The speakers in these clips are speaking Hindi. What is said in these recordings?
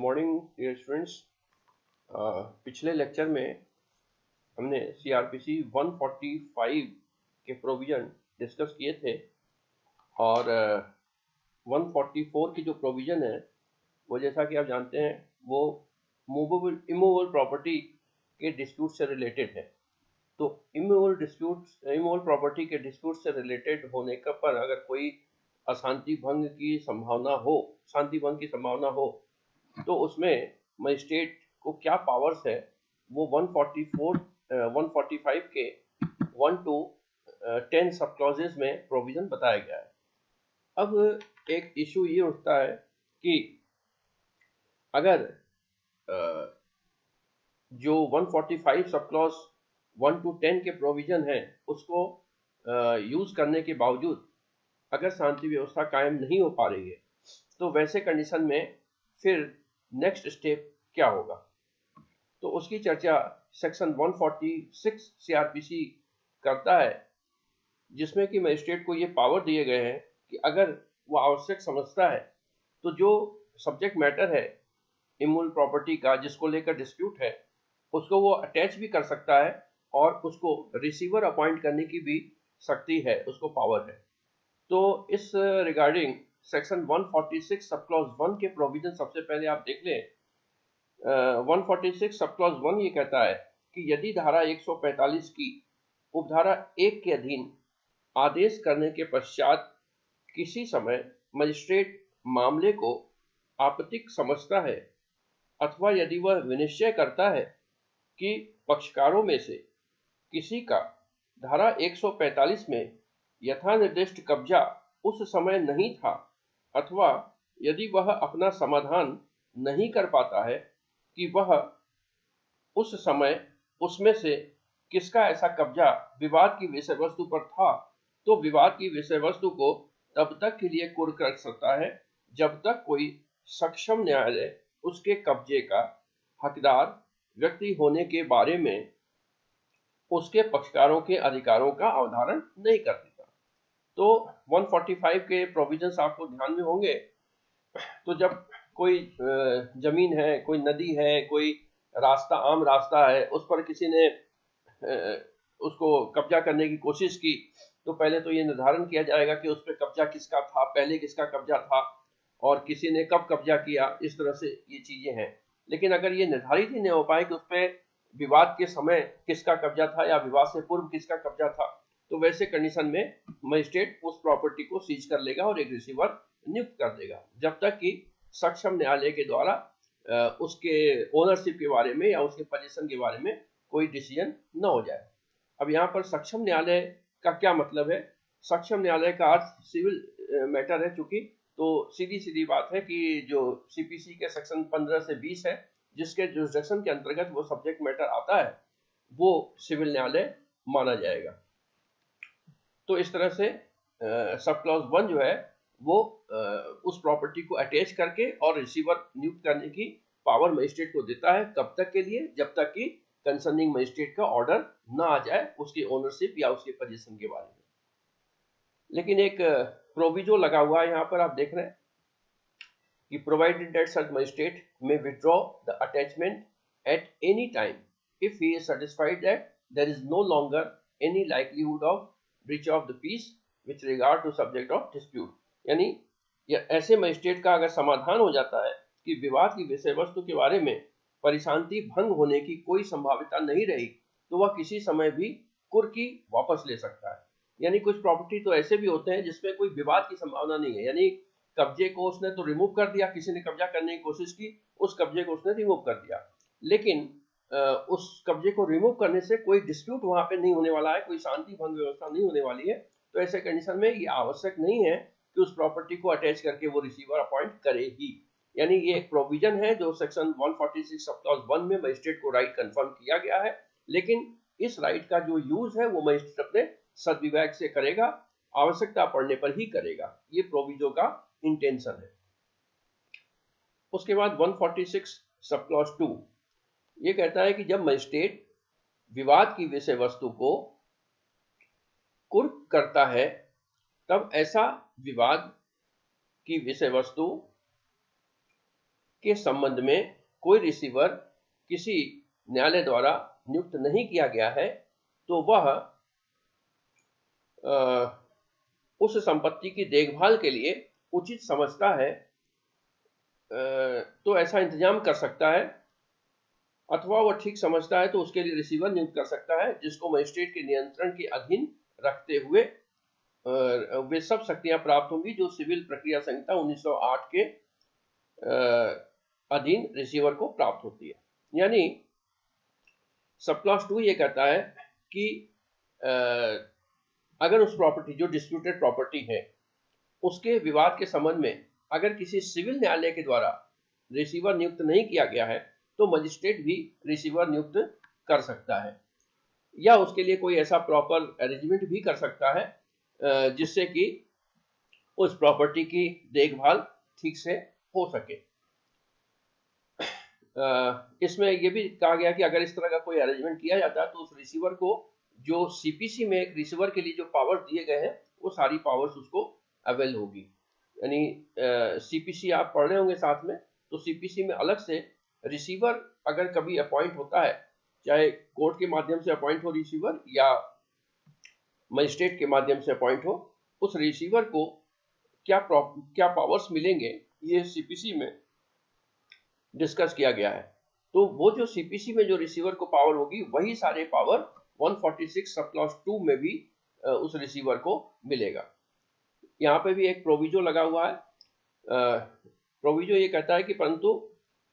Morning dear students. पिछले लेक्चर में हमने सीआरपीसी 145 के प्रोविज़न डिस्कस किए थे और 144 की जो प्रोविज़न है वो, जैसा कि आप जानते हैं, वो मूवेबल इमूवेबल प्रॉपर्टी के डिस्प्यूट से रिलेटेड है। तो इमूवेबल प्रॉपर्टी के डिस्प्यूट से रिलेटेड होने का पर अगर कोई शांति भंग की संभावना हो तो उसमें मजिस्ट्रेट को क्या पावर्स है वो 145 के 1 to 10 सब क्लॉजेस में प्रोविजन बताया गया है। अब एक इशू ये उठता है कि अगर जो 145 सब क्लॉज 1 to 10 के प्रोविजन है उसको यूज करने के बावजूद अगर शांति व्यवस्था कायम नहीं हो पा रही है तो वैसे कंडीशन में फिर नेक्स्ट स्टेप क्या होगा, तो उसकी चर्चा सेक्शन 146 सीआरपीसी करता है, जिसमें कि मजिस्ट्रेट को ये पावर दिए गए हैं कि अगर वो आवश्यक समझता है तो जो सब्जेक्ट मैटर है इमूवेबल प्रॉपर्टी का जिसको लेकर डिस्प्यूट है उसको वो अटैच भी कर सकता है और उसको रिसीवर अपॉइंट करने की भी शक्ति है, उसको पावर है। तो इस रिगार्डिंग सेक्शन 146 सब क्लॉज 1 के प्रोविजन सबसे पहले आप देख लें। 146 सब क्लॉज 1 ये कहता है कि यदि धारा 145 की उपधारा 1 के अधीन आदेश करने के पश्चात किसी समय मजिस्ट्रेट मामले को आपत्तिक समझता है अथवा यदि वह विनिश्चय करता है कि पक्षकारों में से किसी का धारा 145 में यथानिर्दिष्ट कब्जा उस समय नहीं था अथवा यदि वह अपना समाधान नहीं कर पाता है कि वह उस समय उसमें से किसका ऐसा कब्जा विवाद की विषय वस्तु पर था, तो विवाद की विषय वस्तु को तब तक के लिए कुर्क कर सकता है जब तक कोई सक्षम न्यायालय उसके कब्जे का हकदार व्यक्ति होने के बारे में उसके पक्षकारों के अधिकारों का अवधारण नहीं कर देता। तो 145 के प्रोविजंस आपको ध्यान में होंगे। तो जब कोई जमीन है, कोई नदी है, कोई रास्ता, आम रास्ता है, उस पर किसी ने उसको कब्जा करने की कोशिश की तो पहले तो ये निर्धारण किया जाएगा कि उस पर कब्जा किसका था, पहले किसका कब्जा था और किसी ने कब कब्जा किया। इस तरह से ये चीजें हैं। लेकिन अगर ये निर्धारित ही नहीं हो पाए कि उस पर विवाद के समय किसका कब्जा था या विवाद से पूर्व किसका कब्जा था, तो वैसे कंडीशन में मजिस्ट्रेट उस प्रॉपर्टी को सीज कर लेगा और एक रिसीवर नियुक्त कर देगा जब तक कि सक्षम न्यायालय के द्वारा उसके ओनरशिप के बारे में या उसके पोजीशन के बारे में कोई डिसीजन न हो जाए। अब यहाँ पर सक्षम न्यायालय का क्या मतलब है? सक्षम न्यायालय का अर्थ सिविल मैटर है, चूंकि तो सीधी बात है कि जो सीपीसी के सेक्शन 15 से 20 है जिसके जुरिसडिक्शन के अंतर्गत वो सब्जेक्ट मैटर आता है वो सिविल न्यायालय माना जाएगा। तो इस तरह से सब क्लॉज 1 जो है वो उस प्रॉपर्टी को अटैच करके और रिसीवर नियुक्त करने की पावर मजिस्ट्रेट को देता है। कब तक के लिए? जब तक कि कंसर्निंग मजिस्ट्रेट का ऑर्डर ना आ जाए उसकी ओनरशिप या उसके पोजीशन के बारे में। लेकिन एक प्रोविजो लगा हुआ है यहाँ पर, आप देख रहे हैं कि provided that such magistrate may withdraw the attachment at any time if he is satisfied that there is no longer any likelihood of breach of the peace with regard to subject of dispute. यानी ऐसे मजिस्ट्रेट का अगर समाधान हो जाता है कि विवाद की विषय वस्तु के बारे में परिशांति भंग होने की कोई संभाविता नहीं रही तो वह किसी समय भी कुर्की वापस ले सकता है। यानी कुछ प्रॉपर्टी तो ऐसे भी होते हैं जिसमें कोई विवाद की संभावना नहीं है, यानी कब्जे को उसने तो रिमूव कर दिया, किसी ने कब्जा करने की कोशिश की, उस कब्जे को उसने रिमूव कर दिया, लेकिन उस कब्जे को रिमूव करने से कोई डिस्प्यूट वहां पे नहीं होने वाला है, कोई शांति भंग व्यवस्था नहीं होने वाली है। तो ऐसे कंडीशन में ये आवश्यक नहीं है कि उस प्रॉपर्टी को अटैच करके वो रिसीवर अपॉइंट करेगी। यानी ये एक प्रोविजन है जो सेक्शन 146 सब क्लॉज 1 में मजिस्ट्रेट को राइट कंफर्म किया गया है, लेकिन इस राइट का जो यूज है वो मजिस्ट्रेट अपने सद्विवेक से करेगा, आवश्यकता पड़ने पर ही करेगा। ये प्रोविजो का इंटेंशन है। उसके बाद 146 सब क्लॉज 2 ये कहता है कि जब मजिस्ट्रेट विवाद की विषय वस्तु को कुर्क करता है तब ऐसा विवाद की विषय वस्तु के संबंध में कोई रिसीवर किसी न्यायालय द्वारा नियुक्त नहीं किया गया है तो वह उस संपत्ति की देखभाल के लिए उचित समझता है तो ऐसा इंतजाम कर सकता है, अथवा वह ठीक समझता है तो उसके लिए रिसीवर नियुक्त कर सकता है, जिसको मजिस्ट्रेट के नियंत्रण के अधीन रखते हुए वे सब शक्तियां प्राप्त होंगी जो सिविल प्रक्रिया संहिता 1908 के अधीन रिसीवर को प्राप्त होती है। यानी सब क्लॉज 2 ये कहता है कि अगर उस प्रॉपर्टी जो डिस्प्यूटेड प्रॉपर्टी है उसके विवाद के संबंध में अगर किसी सिविल न्यायालय के द्वारा रिसीवर नियुक्त नहीं किया गया है तो मजिस्ट्रेट भी रिसीवर नियुक्त कर सकता है, या उसके लिए कोई ऐसा प्रॉपर अरेंजमेंट भी कर सकता है जिससे कि उस प्रॉपर्टी की देखभाल ठीक से हो सके। इसमें यह भी कहा गया कि अगर इस तरह का कोई अरेंजमेंट किया जाता है तो उस रिसीवर को जो सीपीसी में एक रिसीवर के लिए जो पावर्स दिए गए हैं वो सारी पावर्स उसको अवेल होगी। यानी सीपीसी आप पढ़ रहे होंगे साथ में, तो सीपीसी में अलग से रिसीवर अगर कभी अपॉइंट होता है, चाहे कोर्ट के माध्यम से अपॉइंट हो रिसीवर या मजिस्ट्रेट के माध्यम से अपॉइंट हो, उस रिसीवर को क्या पावर्स मिलेंगे ये सीपीसी में डिस्कस किया गया है। तो वो जो सीपीसी में जो रिसीवर को पावर होगी वही सारे पावर 146 सब क्लॉज 2 में भी उस रिसीवर को मिलेगा। यहाँ पे भी एक प्रोविजो लगा हुआ है। प्रोविजो ये कहता है कि परंतु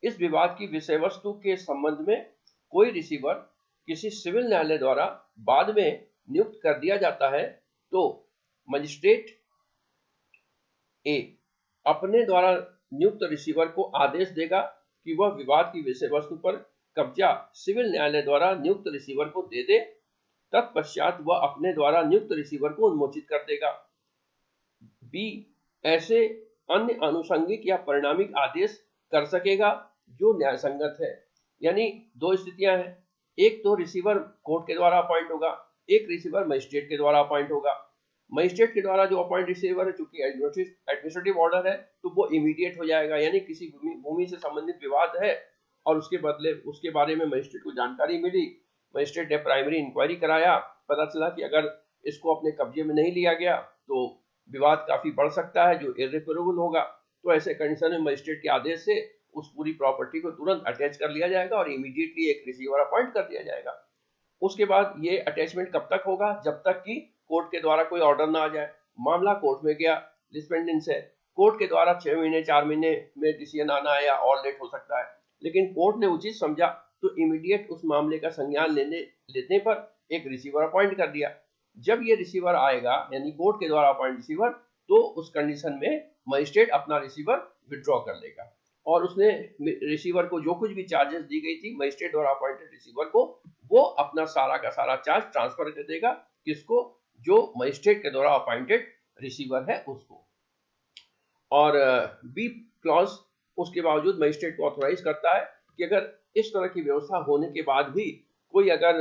इस विवाद की विषय वस्तु के संबंध में कोई रिसीवर किसी सिविल न्यायालय द्वारा बाद में नियुक्त कर दिया जाता है तो मजिस्ट्रेट ए अपने द्वारा नियुक्त रिसीवर को आदेश देगा कि वह विवाद की विषय वस्तु पर कब्जा सिविल न्यायालय द्वारा नियुक्त रिसीवर को दे दे, तत्पश्चात वह अपने द्वारा नियुक्त रिसीवर को उन्मोचित कर देगा। बी ऐसे अन्य आनुषंगिक या परिणामिक आदेश कर सकेगा जो न्यायसंगत है। यानी दो स्थितियां हैं, एक तो रिसीवर कोर्ट के द्वारा अपॉइंट होगा, एक रिसीवर मजिस्ट्रेट के द्वारा अपॉइंट होगा। मजिस्ट्रेट के द्वारा जो अपॉइंट रिसीवर है, चूंकि एडमिनिस्ट्रेटिव ऑर्डर है तो वो इमीडिएट हो जाएगा। यानी किसी भूमि से संबंधित विवाद है और उसके बारे में मजिस्ट्रेट को जानकारी मिली, मजिस्ट्रेट ने प्राइमरी इंक्वायरी कराया, पता चला कि अगर इसको अपने कब्जे में नहीं लिया गया तो विवाद काफी बढ़ सकता है जो इर्रेपरेबल होगा। तो ऐसे कंडीशन में मजिस्ट्रेट के आदेश से उस पूरी प्रॉपर्टी को तुरंत अटैच कर लिया जाएगा और इमीडिएटली एक रिसीवर अपॉइंट कर दिया जाएगा। उसके बाद ये अटैचमेंट कब तक होगा? जब तक कि कोर्ट के द्वारा कोई ऑर्डर ना आ जाए। मामला कोर्ट में गया, लिस्पेंडेंस है, कोर्ट के द्वारा 6 महीने 4 महीने में डिसीजन आना है या और लेट हो सकता है, लेकिन कोर्ट ने उचित समझा तो इमीडिएट उस मामले का संज्ञान लेने पर एक रिसीवर अपॉइंट कर दिया। जब ये रिसीवर आएगा यानी कोर्ट के द्वारा अपॉइंट रिसीवर, तो उस कंडीशन में मजिस्ट्रेट अपना रिसीवर विड्रॉ कर लेगा और उसने रिसीवर को जो कुछ भी चार्जेस दी गई थी मजिस्ट्रेट द्वारा अपॉइंटेड रिसीवर को, वो अपना सारा का सारा चार्ज ट्रांसफर कर देगा किसको? जो मजिस्ट्रेट के द्वारा अपॉइंटेड रिसीवर है उसको। और बी क्लॉज उसके बावजूद मजिस्ट्रेट को ऑथोराइज करता है कि अगर इस तरह की व्यवस्था होने के बाद भी कोई अगर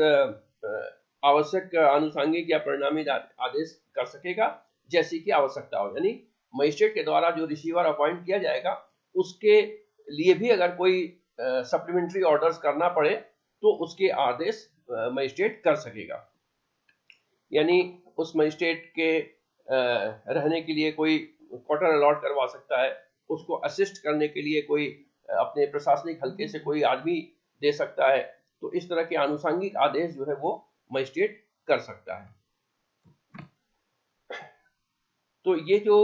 आवश्यक आनुषंगिक या परिणामी आदेश कर सकेगा जैसी की आवश्यकता हो। यानी मजिस्ट्रेट के द्वारा जो रिसीवर अपॉइंट किया जाएगा उसके लिए भी अगर कोई सप्लीमेंट्री ऑर्डर्स करना पड़े तो उसके आदेश मजिस्ट्रेट कर सकेगा। यानी उस मजिस्ट्रेट के रहने के लिए कोई क्वार्टर अलॉट करवा सकता है, उसको असिस्ट करने के लिए कोई अपने प्रशासनिक हल्के से कोई आदमी दे सकता है। तो इस तरह के आनुषंगिक आदेश जो है वो मजिस्ट्रेट कर सकता है। तो ये जो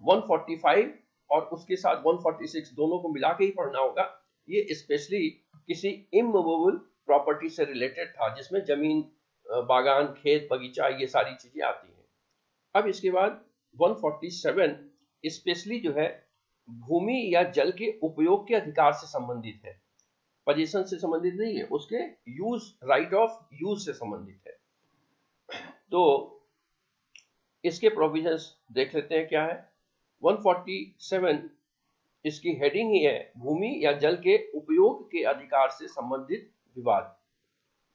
145 और उसके साथ 146 दोनों को मिला के ही पढ़ना होगा। ये स्पेशली किसी इमूवेबल प्रॉपर्टी से रिलेटेड था जिसमें जमीन, बागान, खेत, बगीचा, ये सारी चीजें आती हैं। अब इसके बाद 147 स्पेशली जो है भूमि या जल के उपयोग के अधिकार से संबंधित है, पोजीशन से संबंधित नहीं है, उसके यूज, राइट ऑफ यूज से संबंधित है। तो इसके प्रोविजंस देख लेते हैं क्या है। 147 इसकी हेडिंग ही है भूमि या जल के उपयोग के अधिकार से संबंधित विवाद।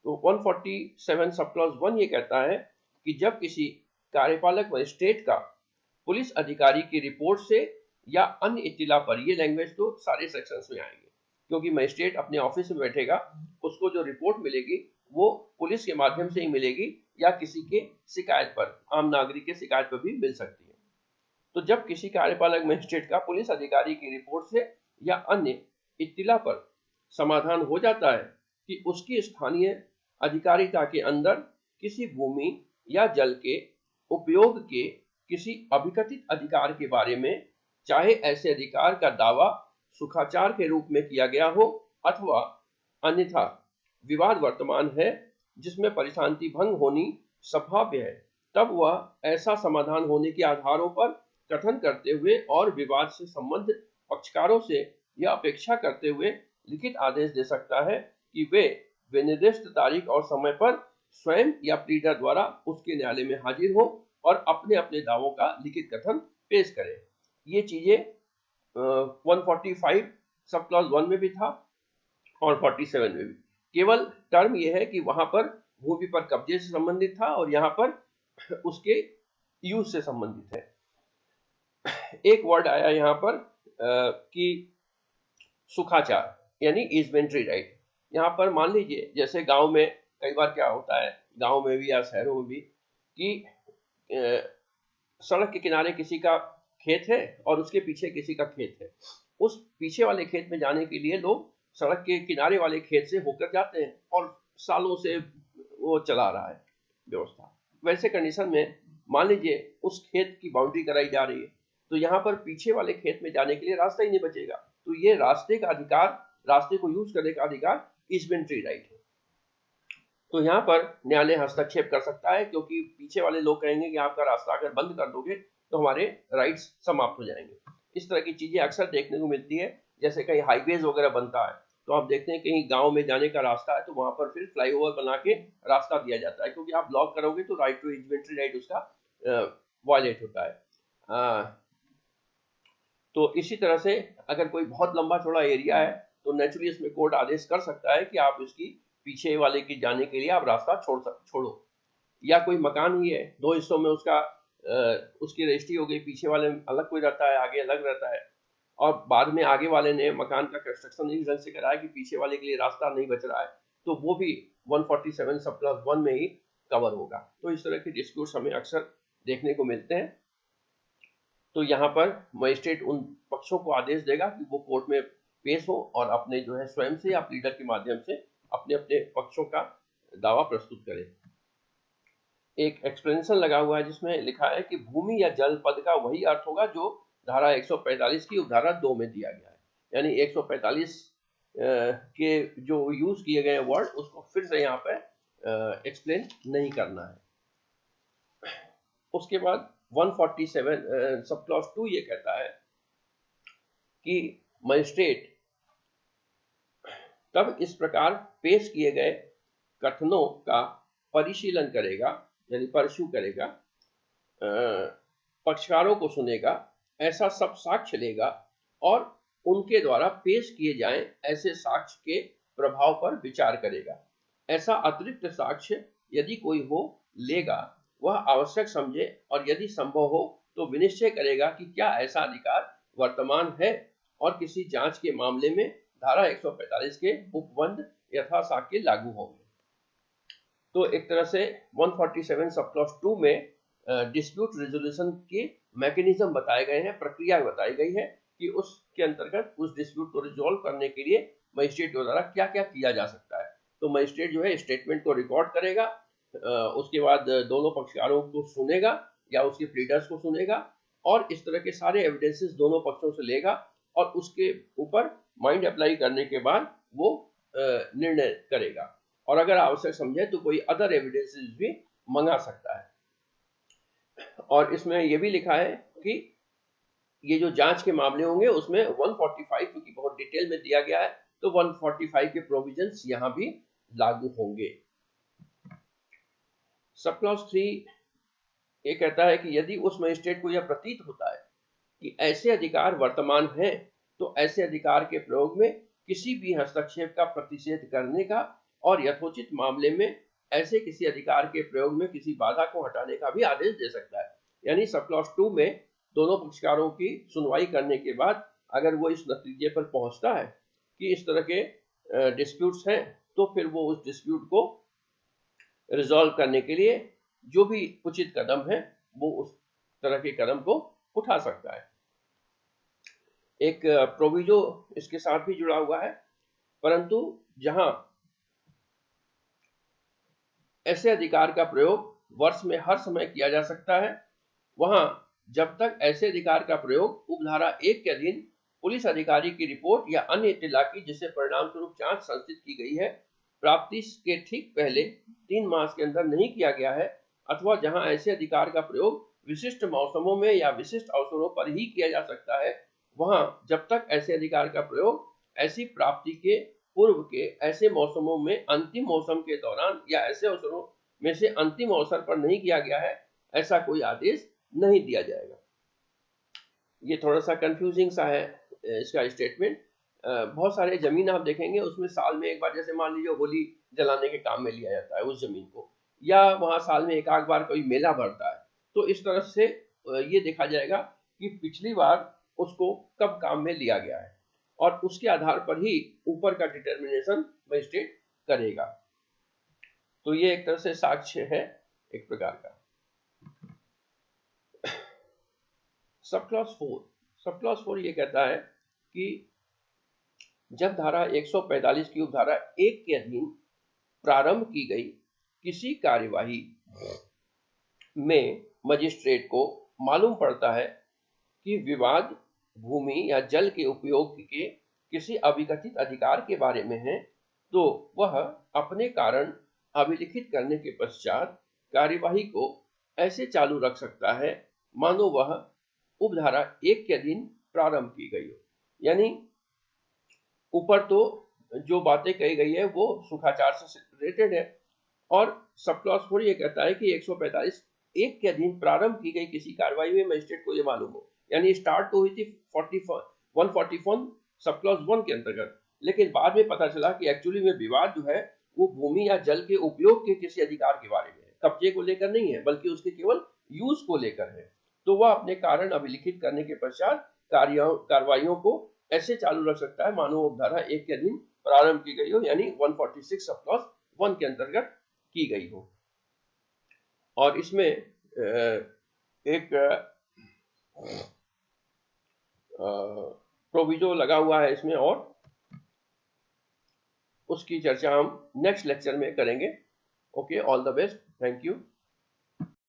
तो 147 सब क्लॉज 1 ये कहता है कि जब किसी कार्यपालक मजिस्ट्रेट का पुलिस अधिकारी की रिपोर्ट से या अन्य इत्तिला पर, ये लैंग्वेज तो सारे सेक्शंस में आएंगे, क्योंकि मजिस्ट्रेट अपने ऑफिस में बैठेगा, उसको जो रिपोर्ट मिलेगी वो पुलिस के माध्यम से ही मिलेगी या किसी के शिकायत पर, आम नागरिक के शिकायत पर भी मिल सकती है। तो जब किसी कार्यपालक मजिस्ट्रेट का पुलिस अधिकारी की रिपोर्ट से या अन्य इत्तिला पर समाधान हो जाता है कि उसकी स्थानीय अधिकारिता के अंदर किसी भूमि या जल के उपयोग के किसी अभिकथित अधिकार के बारे में, चाहे ऐसे अधिकार का दावा सुखाचार के रूप में किया गया हो अथवा अन्यथा विवाद वर्तमान है जिसमें परिशांति भंग होनी संभाव्य है, तब वह ऐसा समाधान होने के आधारों पर कथन करते हुए और विवाद से संबंधित पक्षकारों से यह अपेक्षा करते हुए लिखित आदेश दे सकता है कि वे विनिर्दिष्ट तारीख और समय पर स्वयं या प्लीडर द्वारा उसके न्यायालय में हाजिर हो और अपने अपने दावों का लिखित कथन पेश करें। ये चीजें 145 सब क्लॉज 1 में भी था और 47 में भी। केवल टर्म यह है कि वहां पर भूमि पर कब्जे से संबंधित था और यहाँ पर उसके यूज से संबंधित है। एक वर्ड आया यहाँ पर कि सुखाचार यानी इजमेंट्री राइट। यहाँ पर मान लीजिए जैसे गांव में कई बार क्या होता है, गांव में भी या शहरों में भी, कि सड़क के किनारे किसी का खेत है और उसके पीछे किसी का खेत है। उस पीछे वाले खेत में जाने के लिए लोग सड़क के किनारे वाले खेत से होकर जाते हैं और सालों से वो चला रहा है व्यवस्था। वैसे कंडीशन में मान लीजिए उस खेत की बाउंड्री कराई जा रही है, तो यहाँ पर पीछे वाले खेत में जाने के लिए रास्ता ही नहीं बचेगा। तो ये रास्ते का अधिकार, रास्ते को यूज करने का अधिकार इजमेंट्री राइट है। तो यहाँ पर न्यायालय हस्तक्षेप कर सकता है, क्योंकि पीछे वाले लोग कहेंगे कि आपका रास्ता अगर बंद कर दोगे तो हमारे राइट्स समाप्त हो जाएंगे। इस तरह की चीजें अक्सर देखने को मिलती है। जैसे कहीं हाईवेज वगैरह बनता है तो आप देखते हैं कहीं गांव में जाने का रास्ता है तो वहां पर फिर फ्लाईओवर बना के रास्ता दिया जाता है, क्योंकि आप ब्लॉक करोगे तो राइट टू इजमेंट्री राइट उसका वायलेट होता है। तो इसी तरह से अगर कोई बहुत लंबा चौड़ा एरिया है तो नेचुरली इसमें कोर्ट आदेश कर सकता है कि आप इसकी पीछे वाले की जाने के लिए आप रास्ता छोड़ो। या कोई मकान ही है, दो हिस्सों में उसका उसकी रजिस्ट्री हो गई, पीछे वाले में अलग कोई रहता है, आगे अलग रहता है, और बाद में आगे वाले ने मकान का कंस्ट्रक्शन इस ढंग से कराया कि पीछे वाले के लिए रास्ता नहीं बच रहा है, तो वो भी 147 सब क्लॉज 1 में ही कवर होगा। तो इस तरह के डिस्प्यूट्स हमें अक्सर देखने को मिलते हैं। तो यहाँ पर मजिस्ट्रेट उन पक्षों को आदेश देगा कि वो कोर्ट में पेश हो और अपने जो है स्वयं से या प्लीडर के माध्यम से अपने अपने पक्षों का दावा प्रस्तुत करें। एक एक्सप्लेनेशन लगा हुआ है जिसमें लिखा है कि भूमि या जल पद का वही अर्थ होगा जो धारा 145 की उपधारा 2 में दिया गया है। यानी 145 के जो यूज किए गए वर्ड उसको फिर से यहाँ पे एक्सप्लेन नहीं करना है। उसके बाद 147 सब क्लॉज 2 ये कहता है कि मजिस्ट्रेट तब इस प्रकार पेश किए गए कथनों का परिशीलन करेगा, यानी परस्यू करेगा, पक्षकारों को सुनेगा, ऐसा सब साक्ष्य लेगा और उनके द्वारा पेश किए जाएं ऐसे साक्ष्य के प्रभाव पर विचार करेगा। ऐसा अतिरिक्त साक्ष्य यदि कोई हो लेगा वह आवश्यक समझे और यदि संभव हो तो विनिश्चय करेगा कि क्या ऐसा अधिकार वर्तमान है और किसी जांच के मामले में धारा 145 के उपबंध यथासाक्य लागू होंगे। तो एक तरह से 147 सब क्लॉज 2 में डिस्प्यूट रेजोल्यूशन के मैकेनिज्म बताए गए हैं, प्रक्रिया बताई गई है कि उसके अंतर्गत उस डिस्प्यूट को रिजॉल्व करने के लिए मजिस्ट्रेट द्वारा क्या क्या किया जा सकता है। तो मजिस्ट्रेट जो है स्टेटमेंट को रिकॉर्ड करेगा, उसके बाद दोनों पक्षकारों को सुनेगा या उसके प्लीडर्स को सुनेगा और इस तरह के सारे एविडेंसेस दोनों पक्षों से लेगा और उसके ऊपर माइंड अप्लाई करने के बाद वो निर्णय करेगा और अगर आवश्यक समझे तो कोई अदर एविडेंसेस भी मंगा सकता है। और इसमें यह भी लिखा है कि ये जो जांच के मामले होंगे उसमें 145 क्योंकि बहुत डिटेल में दिया गया है तो 145 के प्रोविजंस यहां भी लागू होंगे। सब क्लॉज 3 ये कहता है कि यदि उस मजिस्ट्रेट को यह प्रतीत होता है कि ऐसे अधिकार वर्तमान हैं तो ऐसे अधिकार के प्रयोग में किसी भी हस्तक्षेप का प्रतिषेध करने का और यथोचित मामले में ऐसे किसी अधिकार के प्रयोग में किसी बाधा को हटाने का भी आदेश दे सकता है। यानी सब क्लॉज 2 में दोनों पक्षकारों की सुनवाई करने के बाद अगर वो इस नतीजे पर पहुंचता है कि इस तरह के डिस्प्यूट्स हैं, तो फिर वो उस डिस्प्यूट को रिजॉल्व करने के लिए जो भी उचित कदम है वो उस तरह के कदम को उठा सकता है। एक प्रोविजो इसके साथ भी जुड़ा हुआ है, परंतु जहां ऐसे अधिकार का प्रयोग वर्ष में हर समय किया जा सकता है, वहां जब तक ऐसे अधिकार का प्रयोग उपधारा 1 के अधीन पुलिस अधिकारी की रिपोर्ट या अन्य इत्तला की जिससे परिणाम स्वरूप जांच संस्थित की गई है प्राप्ति के ठीक पहले 3 मास के अंदर नहीं किया गया है, अथवा जहां ऐसे अधिकार का प्रयोग विशिष्ट मौसमों में या विशिष्ट अवसरों पर ही किया जा सकता है, वहां जब तक ऐसे अधिकार का प्रयोग ऐसी प्राप्ति के पूर्व के ऐसे मौसमों में अंतिम मौसम के दौरान या ऐसे अवसरों में से अंतिम अवसर पर नहीं किया गया है, ऐसा कोई आदेश नहीं दिया जाएगा। ये थोड़ा सा कंफ्यूजिंग सा है इसका स्टेटमेंट। बहुत सारे जमीन आप देखेंगे उसमें साल में एक बार, जैसे मान लीजिए होली जलाने के काम में लिया जाता है उस जमीन को, या वहां साल में एक आध बार कोई मेला भरता है, तो इस तरह से ये देखा जाएगा कि पिछली बार उसको कब काम में लिया गया है, और उसके आधार पर ही ऊपर का डिटर्मिनेशन मजिस्ट्रेट करेगा। तो ये एक तरह से साक्ष्य है एक प्रकार का। सब क्लॉज 4 ये कहता है कि जब धारा 145 की उपधारा 1 के अधीन प्रारंभ की गई किसी कार्यवाही में मजिस्ट्रेट को मालूम पड़ता है कि विवाद भूमि या जल के उपयोग के किसी अविकथित अधिकार के बारे में है, तो वह अपने कारण अभिलिखित करने के पश्चात कार्यवाही को ऐसे चालू रख सकता है मानो वह उपधारा 1 के अधीन प्रारंभ की गई हो। यानी ऊपर तो जो बातें कही गई है वो सुखाचार से रिलेटेड है, और सब क्लॉज 4 ये कहता है कि 145 1 के अधीन प्रारंभ की गई किसी कार्रवाई में मजिस्ट्रेट को ये मालूम हो। यानी स्टार्ट तो हुई थी 141 सब क्लॉज 1 के अंतर्गत, लेकिन बाद में पता चला कि एक्चुअली में विवाद जो है वो भूमि या जल के उपयोग के किसी अधिकार के बारे में है, कब्जे को लेकर नहीं है, बल्कि उसके केवल यूज को लेकर है। तो वह अपने कारण अभिलिखित करने के पश्चात कार्रवाइयों को ऐसे चालू रख सकता है मानो उपधारा 1 के अधीन प्रारंभ की गई हो, यानी 146 सब क्लॉज 1 के अंतर्गत की गई हो। और इसमें एक प्रोविजो लगा हुआ है इसमें, और उसकी चर्चा हम नेक्स्ट लेक्चर में करेंगे। Okay, all the best, thank you.